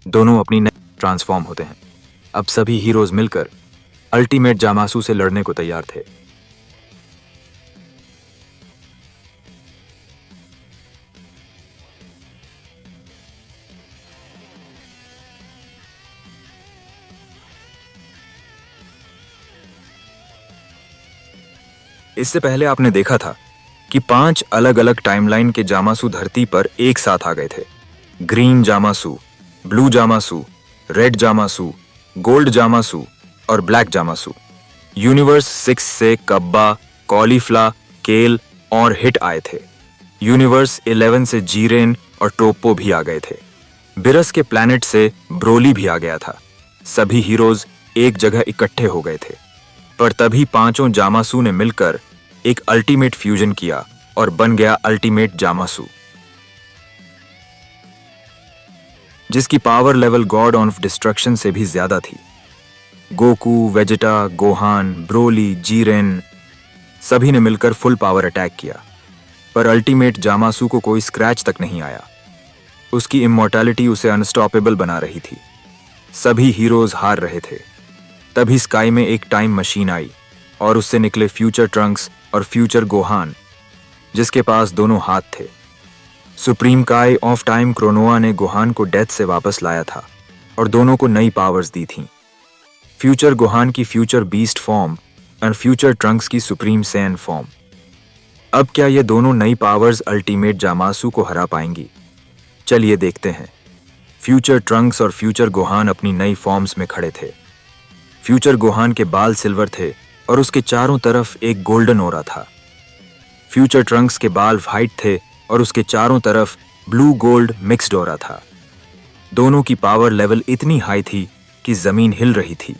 दोनों अपनी नई ट्रांसफॉर्म होते हैं। अब सभी हीरोज मिलकर अल्टीमेट जामासू से लड़ने को तैयार थे। इससे पहले आपने देखा था कि 5 अलग अलग टाइमलाइन के जामासू धरती पर एक साथ आ गए थे। ग्रीन जामासू, ब्लू जामासू, रेड जामासू, गोल्ड जामासू और ब्लैक जामासू। यूनिवर्स 6 से कब्बा, कॉलीफ्ला, केल और हिट आए थे। यूनिवर्स 11 से जीरेन और टोप्पो भी आ गए थे। बिरस के प्लैनेट से ब्रोली भी आ गया था। सभी हीरोज एक जगह इकट्ठे हो गए थे। पर तभी पांचों जामासू ने मिलकर एक अल्टीमेट फ्यूजन किया और बन गया अल्टीमेट जामासू, जिसकी power level God of destruction से भी ज्यादा थी। गोकू, वेजिटा, गोहान, ब्रोली, जीरेन सभी ने मिलकर फुल पावर अटैक किया, पर अल्टीमेट जामासू को कोई स्क्रैच तक नहीं आया। उसकी इमॉर्टैलिटी उसे अनस्टॉपेबल बना रही थी। सभी हीरोज हार रहे थे। तभी स्काई में एक टाइम मशीन आई और उससे निकले फ्यूचर ट्रंक्स और फ्यूचर गोहान, जिसके पास दोनों हाथ थे। सुप्रीम काय ऑफ टाइम क्रोनोआ ने गोहान को डेथ से वापस लाया था और दोनों को नई पावर्स दी थीं। फ्यूचर गोहान की फ्यूचर बीस्ट फॉर्म और फ्यूचर ट्रंक्स की सुप्रीम सैन फॉर्म। अब क्या ये दोनों नई पावर्स अल्टीमेट जामासू को हरा पाएंगी? चलिए देखते हैं। फ्यूचर ट्रंक्स और फ्यूचर गोहान अपनी नई फॉर्म्स में खड़े थे। फ्यूचर गोहान के बाल सिल्वर थे और उसके चारों तरफ एक गोल्डन ओरा था। फ्यूचर ट्रंक्स के बाल व्हाइट थे और उसके चारों तरफ ब्लू गोल्ड मिक्स्ड ओरा था। दोनों की पावर लेवल इतनी हाई थी कि जमीन हिल रही थी।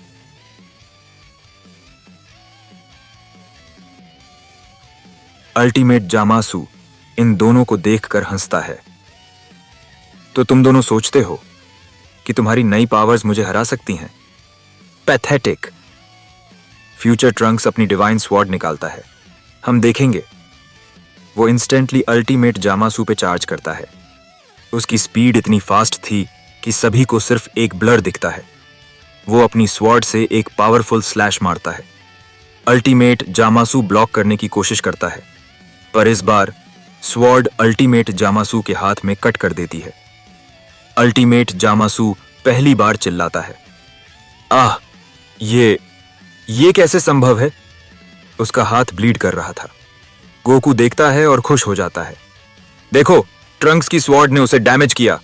अल्टीमेट जामासू इन दोनों को देखकर हंसता है। तो तुम दोनों सोचते हो कि तुम्हारी नई पावर्स मुझे हरा सकती हैं? पैथेटिक। फ्यूचर ट्रंक्स अपनी डिवाइन स्वॉर्ड निकालता है। हम देखेंगे। वो इंस्टेंटली अल्टीमेट जामासू पे चार्ज करता है। उसकी स्पीड इतनी फास्ट थी कि सभी को सिर्फ एक ब्लर दिखता है। वो अपनी स्वॉर्ड से एक पावरफुल स्लैश मारता है। अल्टीमेट जामासू ब्लॉक करने की कोशिश करता है, पर इस बार स्वॉर्ड अल्टीमेट जामासू के हाथ में कट कर देती है। अल्टीमेट जामासू पहली बार चिल्लाता है, आह, ये कैसे संभव है? उसका हाथ ब्लीड कर रहा था। गोकू देखता है और खुश हो जाता है। देखो, ट्रंक्स की स्वॉर्ड ने उसे डैमेज किया।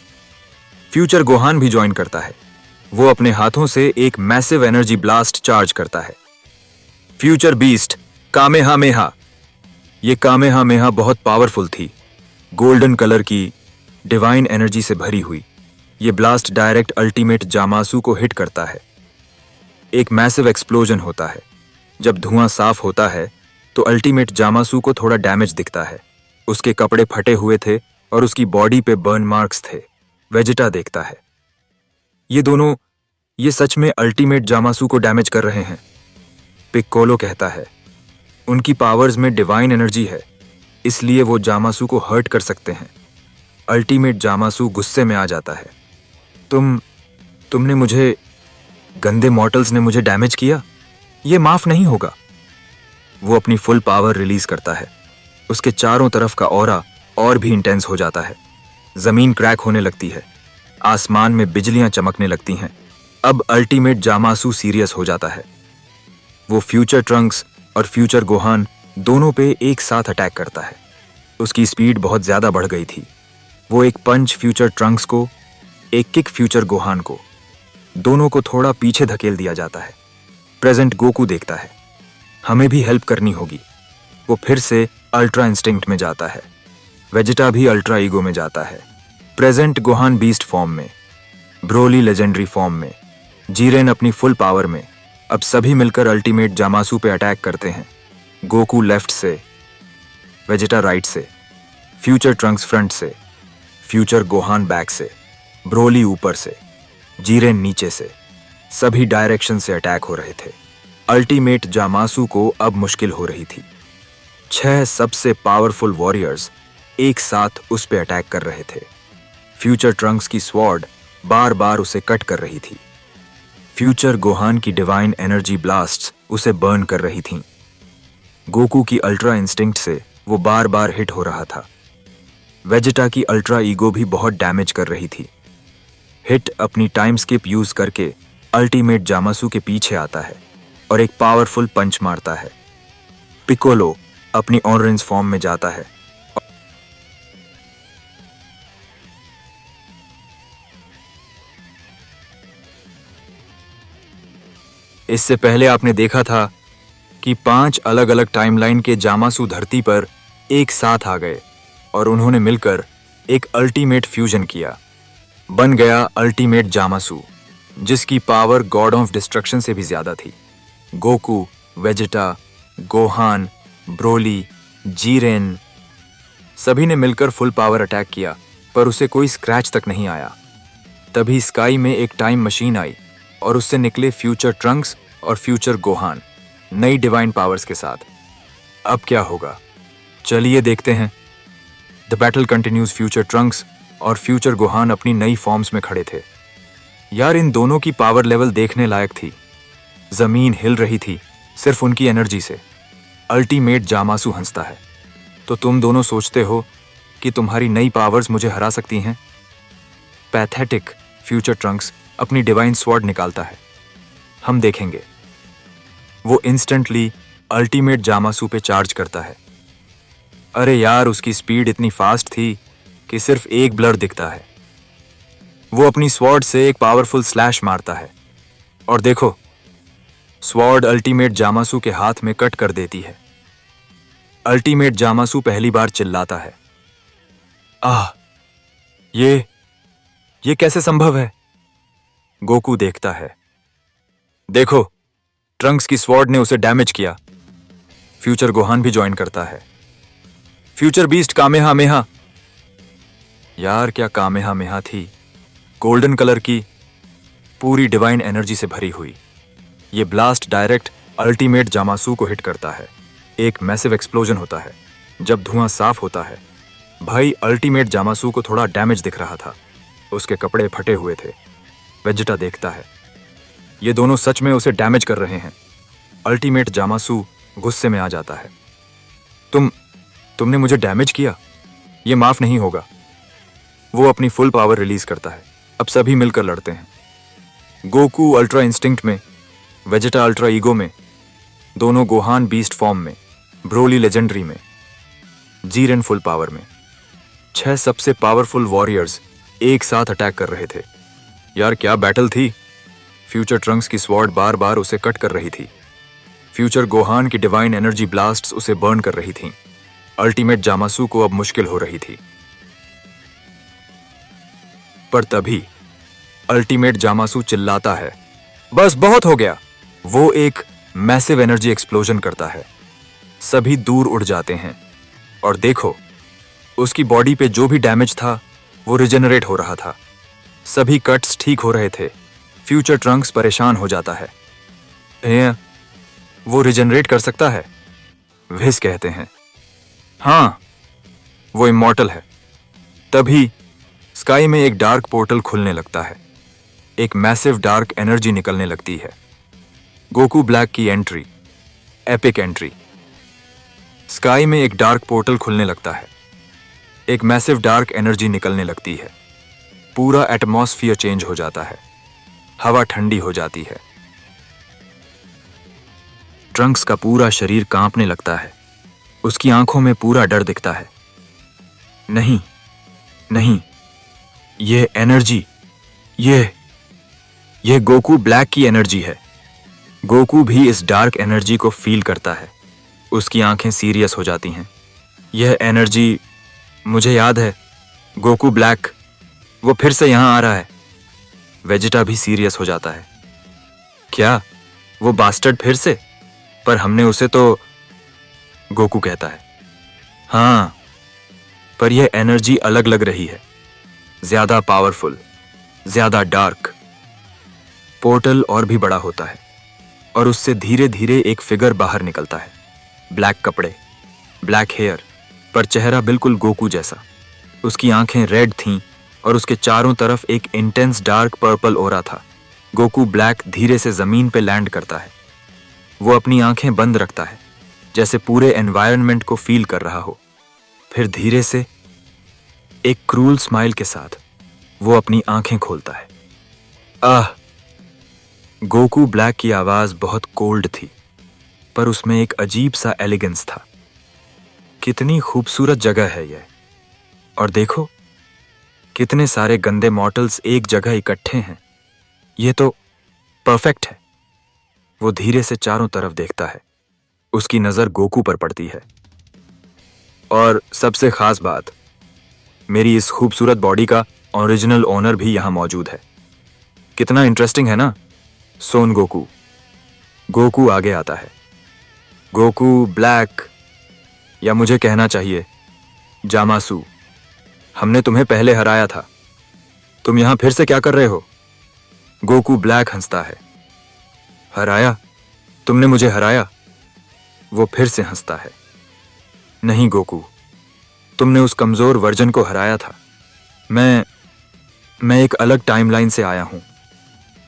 फ्यूचर गोहान भी ज्वाइन करता है। वो अपने हाथों से एक मैसिव एनर्जी ब्लास्ट चार्ज करता है। Future beast Kamehameha. ये कामेहामेहा बहुत पावरफुल थी, गोल्डन कलर की, डिवाइन एनर्जी से भरी हुई। ये ब्लास्ट डायरेक्ट अल्टीमेट जामासू को हिट करता है। एक मैसिव एक्सप्लोजन होता है। जब धुआं साफ होता है तो अल्टीमेट जामासू को थोड़ा डैमेज दिखता है। उसके कपड़े फटे हुए थे और उसकी बॉडी पे बर्न मार्क्स थे। वेजिटा देखता है, ये सच में अल्टीमेट जामासू को डैमेज कर रहे हैं। पिक्कोलो कहता है, उनकी पावर्स में डिवाइन एनर्जी है, इसलिए वो जामासू को हर्ट कर सकते हैं। अल्टीमेट जामासू गुस्से में आ जाता है। तुमने मुझे, गंदे मॉर्टल्स ने मुझे डैमेज किया, ये माफ नहीं होगा। वो अपनी फुल पावर रिलीज करता है। उसके चारों तरफ का ऑरा और भी इंटेंस हो जाता है। जमीन क्रैक होने लगती है। आसमान में बिजलियां चमकने लगती हैं। अब अल्टीमेट जामासू सीरियस हो जाता है। वो फ्यूचर ट्रंक्स और फ्यूचर गोहान दोनों पे एक साथ अटैक करता है। उसकी स्पीड बहुत ज्यादा बढ़ गई थी। वो एक पंच फ्यूचर ट्रंक्स को, एक किक फ्यूचर गोहान को, दोनों को थोड़ा पीछे धकेल दिया जाता है। प्रेजेंट गोकू देखता है, हमें भी हेल्प करनी होगी। वो फिर से अल्ट्रा इंस्टिंक्ट में जाता है। वेजिटा भी अल्ट्रा ईगो में जाता है। प्रेजेंट गोहान बीस्ट फॉर्म में, ब्रोली लेजेंडरी फॉर्म में, जीरेन अपनी फुल पावर में। अब सभी मिलकर अल्टीमेट जामासू पे अटैक करते हैं। गोकू लेफ्ट से, वेजिटा राइट से, फ्यूचर ट्रंक्स फ्रंट से, फ्यूचर गोहान बैक से, ब्रोली ऊपर से, जीरेन नीचे से। सभी डायरेक्शन से अटैक हो रहे थे। अल्टीमेट जामासू को अब मुश्किल हो रही थी। 6 सबसे पावरफुल वॉरियर्स एक साथ उस पे अटैक कर रहे थे। फ्यूचर ट्रंक्स की स्वॉर्ड बार बार उसे कट कर रही थी। फ्यूचर गोहान की डिवाइन एनर्जी ब्लास्ट्स उसे बर्न कर रही थीं। गोकू की अल्ट्रा इंस्टिंक्ट से वो बार बार हिट हो रहा था। वेजिटा की अल्ट्रा ईगो भी बहुत डैमेज कर रही थी। हिट अपनी टाइम स्किप यूज करके अल्टीमेट जामासू के पीछे आता है और एक पावरफुल पंच मारता है। पिकोलो अपनी ऑरेंज फॉर्म में जाता है। इससे पहले आपने देखा था कि 5 अलग अलग टाइमलाइन के जामासू धरती पर एक साथ आ गए और उन्होंने मिलकर एक अल्टीमेट फ्यूजन किया। बन गया अल्टीमेट जामासू, जिसकी पावर गॉड ऑफ डिस्ट्रक्शन से भी ज्यादा थी। गोकू, वेजिटा, गोहान, ब्रोली, जीरेन सभी ने मिलकर फुल पावर अटैक किया, पर उसे कोई स्क्रैच तक नहीं आया। तभी स्काई में एक टाइम मशीन आई और उससे निकले फ्यूचर ट्रंक्स और फ्यूचर गोहान नई डिवाइन पावर्स के साथ। अब क्या होगा, चलिए देखते हैं। The battle continues. Future Trunks और फ्यूचर गोहान अपनी नई फॉर्म्स में खड़े थे। यार, इन दोनों की पावर लेवल देखने लायक थी। जमीन हिल रही थी सिर्फ उनकी एनर्जी से। अल्टीमेट जामासू हंसता है। तो तुम दोनों सोचते हो कि तुम्हारी नई पावर्स मुझे हरा सकती हैं? पैथेटिक। फ्यूचर ट्रंक्स अपनी डिवाइन स्वॉर्ड निकालता है। हम देखेंगे। वो इंस्टेंटली अल्टीमेट जामासू पे चार्ज करता है। अरे यार, उसकी स्पीड इतनी फास्ट थी कि सिर्फ एक ब्लर दिखता है। वो अपनी स्वॉर्ड से एक पावरफुल स्लैश मारता है और देखो, स्वॉर्ड अल्टीमेट जामासू के हाथ में कट कर देती है। अल्टीमेट जामासू पहली बार चिल्लाता है, आह, ये कैसे संभव है? गोकू देखता है। देखो, ट्रंक्स की स्वॉर्ड ने उसे डैमेज किया। फ्यूचर गोहान भी ज्वाइन करता है। Future beast Kamehameha. यार, क्या कामेहामेहा थी! गोल्डन कलर की, पूरी डिवाइन एनर्जी से भरी हुई। ये ब्लास्ट डायरेक्ट अल्टीमेट जामासू को हिट करता है। एक मैसिव एक्सप्लोजन होता है। जब धुआं साफ होता है, भाई, अल्टीमेट जामासू को थोड़ा डैमेज दिख रहा था। उसके कपड़े फटे हुए थे। वेजिटा देखता है, ये दोनों सच में उसे डैमेज कर रहे हैं। अल्टीमेट जामासू गुस्से में आ जाता है। तुमने मुझे डैमेज किया, ये माफ नहीं होगा। वो अपनी फुल पावर रिलीज करता है। अब सभी मिलकर लड़ते हैं। गोकू अल्ट्रा इंस्टिंक्ट में, वेजिटा अल्ट्रा ईगो में, दोनों गोहान बीस्ट फॉर्म में, ब्रोली लेजेंडरी में, जीरेन फुल पावर में। 6 सबसे पावरफुल वॉरियर्स एक साथ अटैक कर रहे थे। यार, क्या बैटल थी! फ्यूचर ट्रंक्स की स्वॉर्ड बार बार उसे कट कर रही थी। फ्यूचर गोहान की डिवाइन एनर्जी ब्लास्ट्स उसे बर्न कर रही थीं। अल्टीमेट जामासू को अब मुश्किल हो रही थी। पर तभी अल्टीमेट जामासू चिल्लाता है, बस बहुत हो गया। वो एक मैसिव एनर्जी एक्सप्लोजन करता है। सभी दूर उड़ जाते हैं और देखो, उसकी बॉडी पे जो भी डैमेज था वो रिजेनरेट हो रहा था। सभी कट्स ठीक हो रहे थे। फ्यूचर ट्रंक्स परेशान हो जाता है। वो रिजेनरेट कर सकता है? विस कहते हैं, हाँ, वो इमॉर्टल है। तभी स्काई में एक डार्क पोर्टल खुलने लगता है। एक मैसिव डार्क एनर्जी निकलने लगती है। गोकू ब्लैक की एंट्री, एपिक एंट्री। स्काई में एक डार्क पोर्टल खुलने लगता है। एक मैसिव डार्क एनर्जी निकलने लगती है। पूरा एटमॉस्फियर चेंज हो जाता है। हवा ठंडी हो जाती है। ट्रंक्स का पूरा शरीर कांपने लगता है। उसकी आंखों में पूरा डर दिखता है। नहीं, नहीं, ये एनर्जी, ये गोकू ब्लैक की एनर्जी है। गोकू भी इस डार्क एनर्जी को फील करता है। उसकी आंखें सीरियस हो जाती हैं। यह एनर्जी, मुझे याद है, गोकू ब्लैक, वो फिर से यहां आ रहा है। वेजिटा भी सीरियस हो जाता है। क्या वो बास्टर्ड फिर से? पर हमने उसे तो, गोकू कहता है, हाँ, पर यह एनर्जी अलग लग रही है। ज्यादा पावरफुल, ज्यादा डार्क। पोर्टल और भी बड़ा होता है और उससे धीरे धीरे एक फिगर बाहर निकलता है। ब्लैक कपड़े, ब्लैक हेयर, पर चेहरा बिल्कुल गोकू जैसा। उसकी आंखें रेड थीं और उसके चारों तरफ एक इंटेंस डार्क पर्पल ओरा था। गोकू ब्लैक धीरे से जमीन पे लैंड करता है। वो अपनी आंखें बंद रखता है, जैसे पूरे एनवायरनमेंट को फील कर रहा हो। फिर धीरे से एक क्रूल स्माइल के साथ वो अपनी आंखें खोलता है। आह! गोकू ब्लैक की आवाज बहुत कोल्ड थी, पर उसमें एक अजीब सा एलिगेंस था। कितनी खूबसूरत जगह है यह, और देखो कितने सारे गंदे मॉर्टल्स एक जगह इकट्ठे हैं। यह तो परफेक्ट है। वो धीरे से चारों तरफ देखता है। उसकी नजर गोकू पर पड़ती है। और सबसे खास बात, मेरी इस खूबसूरत बॉडी का ओरिजिनल ओनर भी यहां मौजूद है। कितना इंटरेस्टिंग है ना? सोन गोकू। गोकू आगे आता है। गोकू ब्लैक, या मुझे कहना चाहिए जामासू, हमने तुम्हें पहले हराया था। तुम यहां फिर से क्या कर रहे हो? गोकू ब्लैक हंसता है। हराया? तुमने मुझे हराया? वो फिर से हंसता है। नहीं गोकू, तुमने उस कमजोर वर्जन को हराया था। मैं एक अलग टाइमलाइन से आया हूं।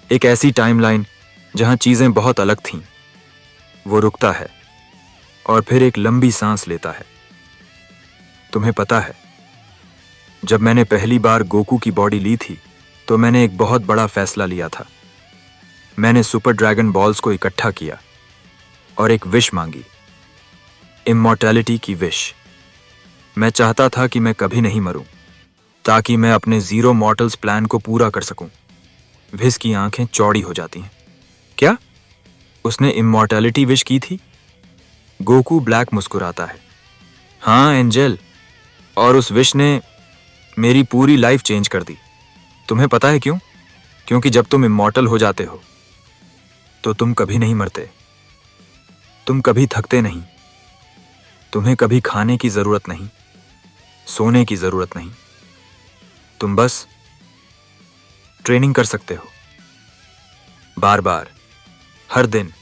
एक ऐसी टाइमलाइन जहां चीजें बहुत अलग थीं। वो रुकता है और फिर एक लंबी सांस लेता है। तुम्हें पता है, जब मैंने पहली बार गोकू की बॉडी ली थी तो मैंने एक बहुत बड़ा फैसला लिया था। मैंने सुपर ड्रैगन बॉल्स को इकट्ठा किया और एक विश मांगी, इमॉर्टैलिटी की विश। मैं चाहता था कि मैं कभी नहीं मरूं, ताकि मैं अपने जीरो मॉर्टल्स प्लान को पूरा कर सकूं। विश की आंखें चौड़ी हो जाती हैं। क्या? उसने इमॉर्टैलिटी विश की थी? गोकू ब्लैक मुस्कुराता है। हाँ एंजल, और उस विश ने मेरी पूरी लाइफ चेंज कर दी। तुम्हें पता है क्यों? क्योंकि जब तुम इमॉर्टल हो जाते हो तो तुम कभी नहीं मरते, तुम कभी थकते नहीं, तुम्हें कभी खाने की जरूरत नहीं, सोने की जरूरत नहीं। तुम बस ट्रेनिंग कर सकते हो, बार बार, हर दिन,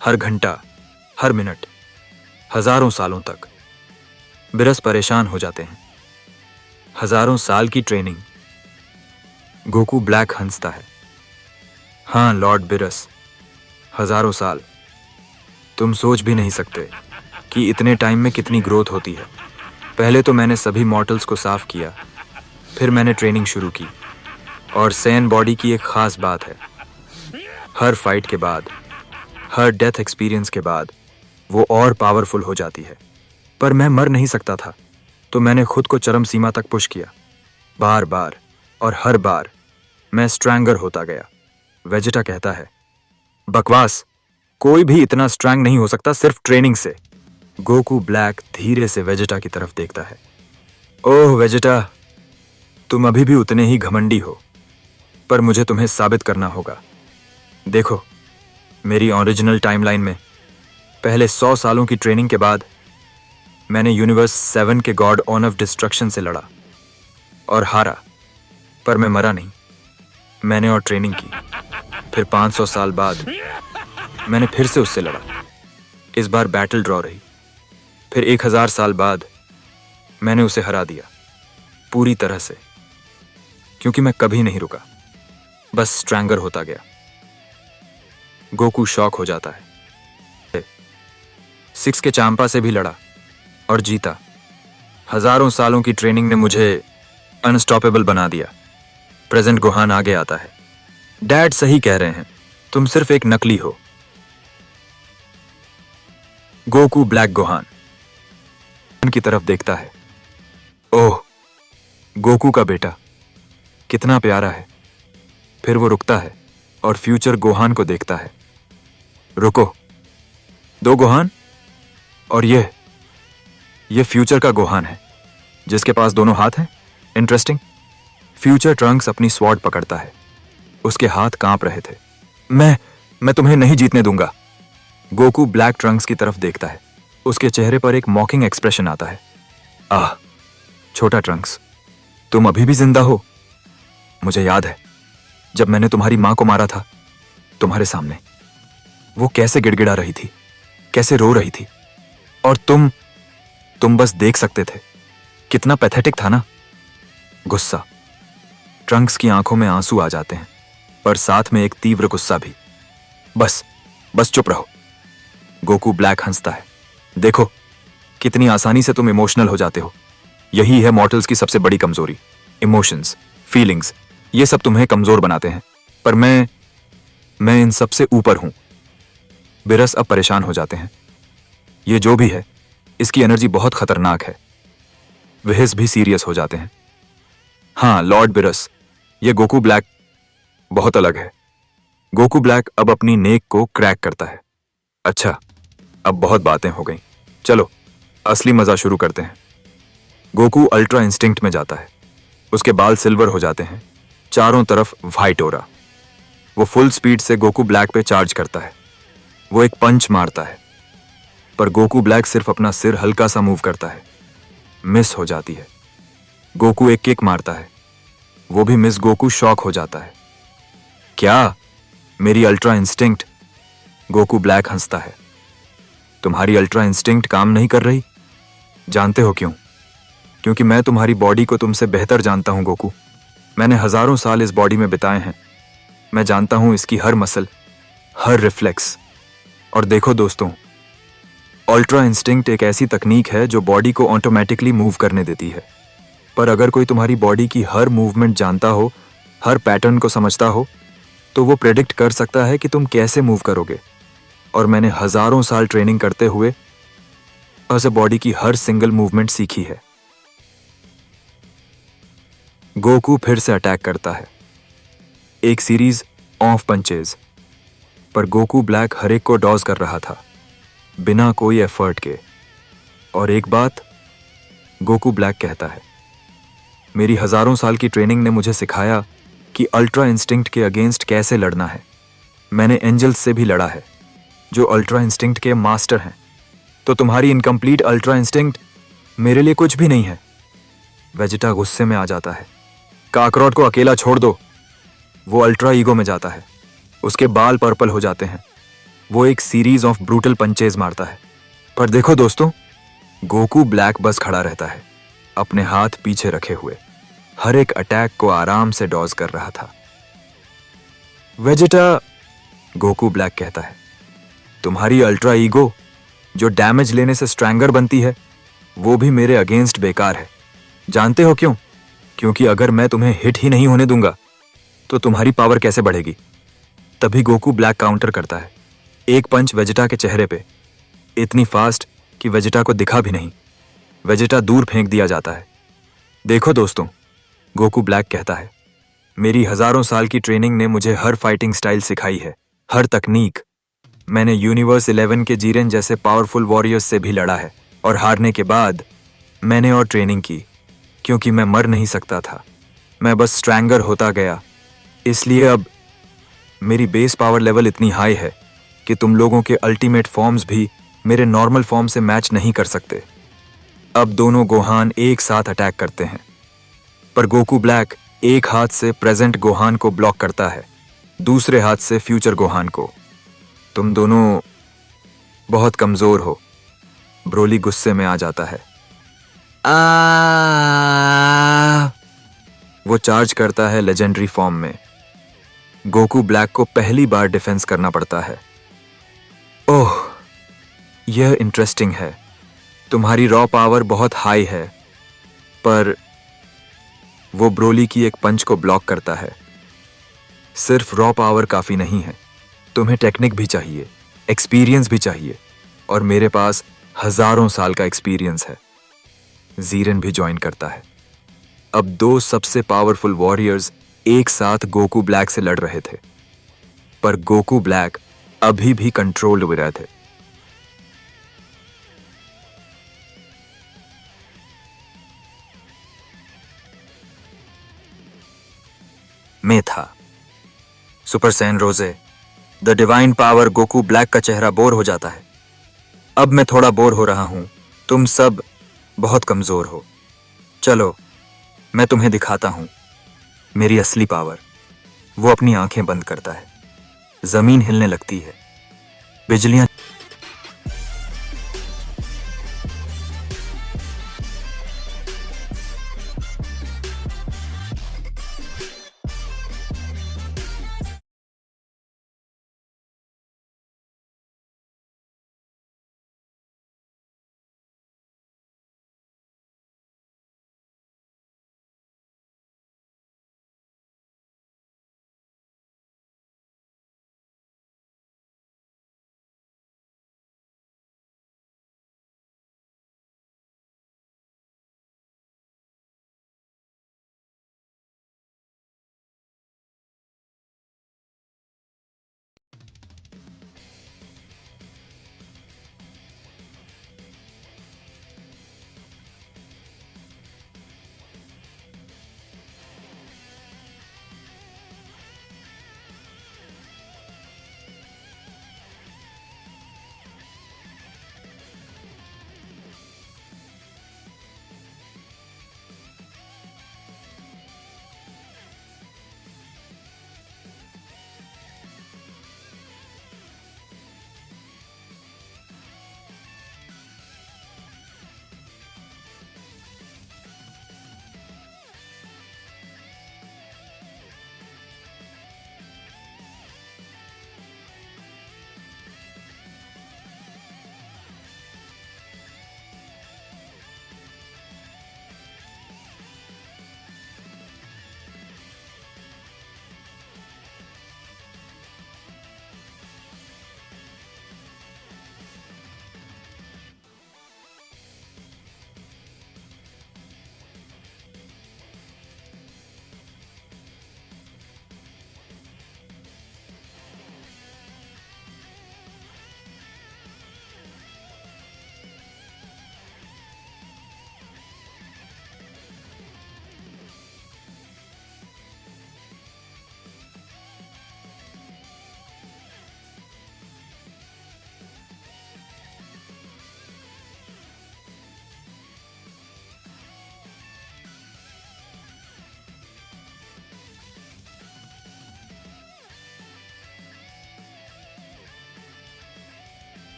हर घंटा, हर मिनट, हजारों सालों तक। बिरस परेशान हो जाते हैं। हजारों साल की ट्रेनिंग। गोकू ब्लैक हंसता है। हाँ लॉर्ड बिरस, हजारों साल। तुम सोच भी नहीं सकते कि इतने टाइम में कितनी ग्रोथ होती है। पहले तो मैंने सभी मॉर्टल्स को साफ किया, फिर मैंने ट्रेनिंग शुरू की। और सैन बॉडी की एक खास बात है, हर फाइट के बाद, हर डेथ एक्सपीरियंस के बाद वो और पावरफुल हो जाती है। पर मैं मर नहीं सकता था, तो मैंने खुद को चरम सीमा तक पुश किया, बार बार, और हर बार मैं स्ट्रैंगर होता गया। वेजिटा कहता है, बकवास, कोई भी इतना स्ट्रॉन्ग नहीं हो सकता सिर्फ ट्रेनिंग से। गोकू ब्लैक धीरे से वेजिटा की तरफ देखता है। ओह वेजिटा, तुम अभी भी उतने ही घमंडी हो, पर मुझे तुम्हें साबित करना होगा। देखो, मेरी ओरिजिनल टाइमलाइन में पहले 100 सालों की ट्रेनिंग के बाद मैंने यूनिवर्स 7 के गॉड ऑन ऑफ डिस्ट्रक्शन से लड़ा और हारा, पर मैं मरा नहीं। मैंने और ट्रेनिंग की। फिर 500 साल बाद मैंने फिर से उससे लड़ा। इस बार बैटल ड्रॉ रही। फिर 1000 साल बाद मैंने उसे हरा दिया, पूरी तरह से, क्योंकि मैं कभी नहीं रुका, बस स्ट्रैंगर होता गया। गोकू शॉक हो जाता है। 6 के चांपा से भी लड़ा और जीता। हजारों सालों की ट्रेनिंग ने मुझे अनस्टॉपेबल बना दिया। प्रेजेंट गोहान आगे आता है। डैड सही कह रहे हैं, तुम सिर्फ एक नकली हो। गोकू ब्लैक गोहान की तरफ देखता है। ओह, गोकू का बेटा कितना प्यारा है। फिर वो रुकता है और फ्यूचर गोहान को देखता है। रुको, 2 गोहान? और ये फ्यूचर का गोहान है, जिसके पास दोनों हाथ हैं। इंटरेस्टिंग। फ्यूचर ट्रंक्स अपनी स्वॉर्ड पकड़ता है। उसके हाथ कांप रहे थे। मैं तुम्हें नहीं जीतने दूंगा। गोकू ब्लैक ट्रंक्स की तरफ देखता है। उसके चेहरे पर एक मॉकिंग एक्सप्रेशन आता है। आह, छोटा ट्रंक्स, तुम अभी भी जिंदा हो। मुझे याद है जब मैंने तुम्हारी मां को मारा था, तुम्हारे सामने वो कैसे गिड़गिड़ा रही थी, कैसे रो रही थी, और तुम बस देख सकते थे। कितना पैथेटिक था ना? गुस्सा, ट्रंक्स की आंखों में आंसू आ जाते हैं, पर साथ में एक तीव्र गुस्सा भी। बस बस चुप रहो। गोकू ब्लैक हंसता है। देखो कितनी आसानी से तुम इमोशनल हो जाते हो। यही है मॉर्टल्स की सबसे बड़ी कमजोरी। इमोशंस, फीलिंग्स, ये सब तुम्हें कमजोर बनाते हैं। पर मैं इन सबसे ऊपर हूं। बिरस अब परेशान हो जाते हैं। ये जो भी है, इसकी एनर्जी बहुत खतरनाक है। विहिस भी सीरियस हो जाते हैं। हाँ लॉर्ड बिरस, ये गोकू ब्लैक बहुत अलग है। गोकू ब्लैक अब अपनी नेक को क्रैक करता है। अच्छा, अब बहुत बातें हो गई, चलो असली मजा शुरू करते हैं। गोकू अल्ट्रा इंस्टिंक्ट में जाता है। उसके बाल सिल्वर हो जाते हैं, चारों तरफ व्हाइट ओरा। वो फुल स्पीड से गोकू ब्लैक पे चार्ज करता है। वो एक पंच मारता है, पर गोकू ब्लैक सिर्फ अपना सिर हल्का सा मूव करता है। मिस हो जाती है। गोकू एक किक मारता है, वो भी मिस। गोकू शॉक हो जाता है। क्या? मेरी अल्ट्रा इंस्टिंक्ट? गोकू ब्लैक हंसता है। तुम्हारी अल्ट्रा इंस्टिंक्ट काम नहीं कर रही? जानते हो क्यों? क्योंकि मैं तुम्हारी बॉडी को तुमसे बेहतर जानता हूं गोकू। मैंने हजारों साल इस बॉडी में बिताए हैं। मैं जानता हूं इसकी हर मसल, हर रिफ्लेक्स। और देखो दोस्तों, अल्ट्रा इंस्टिंक्ट एक ऐसी तकनीक है जो बॉडी को ऑटोमेटिकली मूव करने देती है। पर अगर कोई तुम्हारी बॉडी की हर मूवमेंट जानता हो, हर पैटर्न को समझता हो, तो वो प्रेडिक्ट कर सकता है कि तुम कैसे मूव करोगे। और मैंने हजारों साल ट्रेनिंग करते हुए एज बॉडी की हर सिंगल मूवमेंट सीखी है। गोकू फिर से अटैक करता है। एक सीरीज ऑफ पंचेज, पर गोकू ब्लैक हर एक को डॉज कर रहा था, बिना कोई एफर्ट के। और एक बात, गोकू ब्लैक कहता है, मेरी हजारों साल की ट्रेनिंग ने मुझे सिखाया कि अल्ट्रा इंस्टिंक्ट के अगेंस्ट कैसे लड़ना है। मैंने एंजल्स से भी लड़ा है, जो अल्ट्रा इंस्टिंक्ट के मास्टर हैं। तो तुम्हारी इनकम्प्लीट अल्ट्रा इंस्टिंक्ट मेरे लिए कुछ भी नहीं है। वेजिटा गुस्से में आ जाता है। काकरोट को अकेला छोड़ दो। वो अल्ट्रा ईगो में जाता है। उसके बाल पर्पल हो जाते हैं। वो एक सीरीज ऑफ ब्रूटल पंचेज मारता है। पर देखो दोस्तों, गोकू ब्लैक बस खड़ा रहता है, अपने हाथ पीछे रखे हुए, हर एक अटैक को आराम से डॉज कर रहा था। वेजिटा, गोकू ब्लैक कहता है, तुम्हारी अल्ट्रा ईगो जो डैमेज लेने से स्ट्रैंगर बनती है, वो भी मेरे अगेंस्ट बेकार है। जानते हो क्यों? क्योंकि अगर मैं तुम्हें हिट ही नहीं होने दूंगा तो तुम्हारी पावर कैसे बढ़ेगी? तभी गोकू ब्लैक काउंटर करता है। एक पंच वेजिटा के चेहरे पे, इतनी फास्ट कि वेजिटा को दिखा भी नहीं। वेजिटा दूर फेंक दिया जाता है। देखो दोस्तों, गोकू ब्लैक कहता है, मेरी हजारों साल की ट्रेनिंग ने मुझे हर फाइटिंग स्टाइल सिखाई है, हर तकनीक। मैंने यूनिवर्स 11 के जीरेन जैसे पावरफुल वॉरियर्स से भी लड़ा है, और हारने के बाद मैंने और ट्रेनिंग की, क्योंकि मैं मर नहीं सकता था। मैं बस स्ट्रैंगर होता गया। इसलिए अब मेरी बेस पावर लेवल इतनी हाई है कि तुम लोगों के अल्टीमेट फॉर्म्स भी मेरे नॉर्मल फॉर्म से मैच नहीं कर सकते। अब दोनों गोहान एक साथ अटैक करते हैं, पर गोकू ब्लैक एक हाथ से प्रेजेंट गोहान को ब्लॉक करता है, दूसरे हाथ से फ्यूचर गोहान को। तुम दोनों बहुत कमजोर हो। ब्रोली गुस्से में आ जाता है। वो चार्ज करता है लेजेंडरी फॉर्म में। गोकू ब्लैक को पहली बार डिफेंस करना पड़ता है। ओह, यह इंटरेस्टिंग है। तुम्हारी रॉ पावर बहुत हाई है, पर वो ब्रोली की एक पंच को ब्लॉक करता है। सिर्फ रॉ पावर काफी नहीं है, तुम्हें टेक्निक भी चाहिए, एक्सपीरियंस भी चाहिए, और मेरे पास हजारों साल का एक्सपीरियंस है। जीरेन भी ज्वाइन करता है। अब दो सबसे पावरफुल वॉरियर्स एक साथ गोकू ब्लैक से लड़ रहे थे, पर गोकू ब्लैक अभी भी कंट्रोल्ड हुए थे। में था सुपर सैन रोजे, the divine power. Goku black का चेहरा बोर हो जाता है। अब मैं थोड़ा बोर हो रहा हूं। तुम सब बहुत कमजोर हो। चलो मैं तुम्हें दिखाता हूं मेरी असली पावर। वो अपनी आंखें बंद करता है। जमीन हिलने लगती है, बिजलियां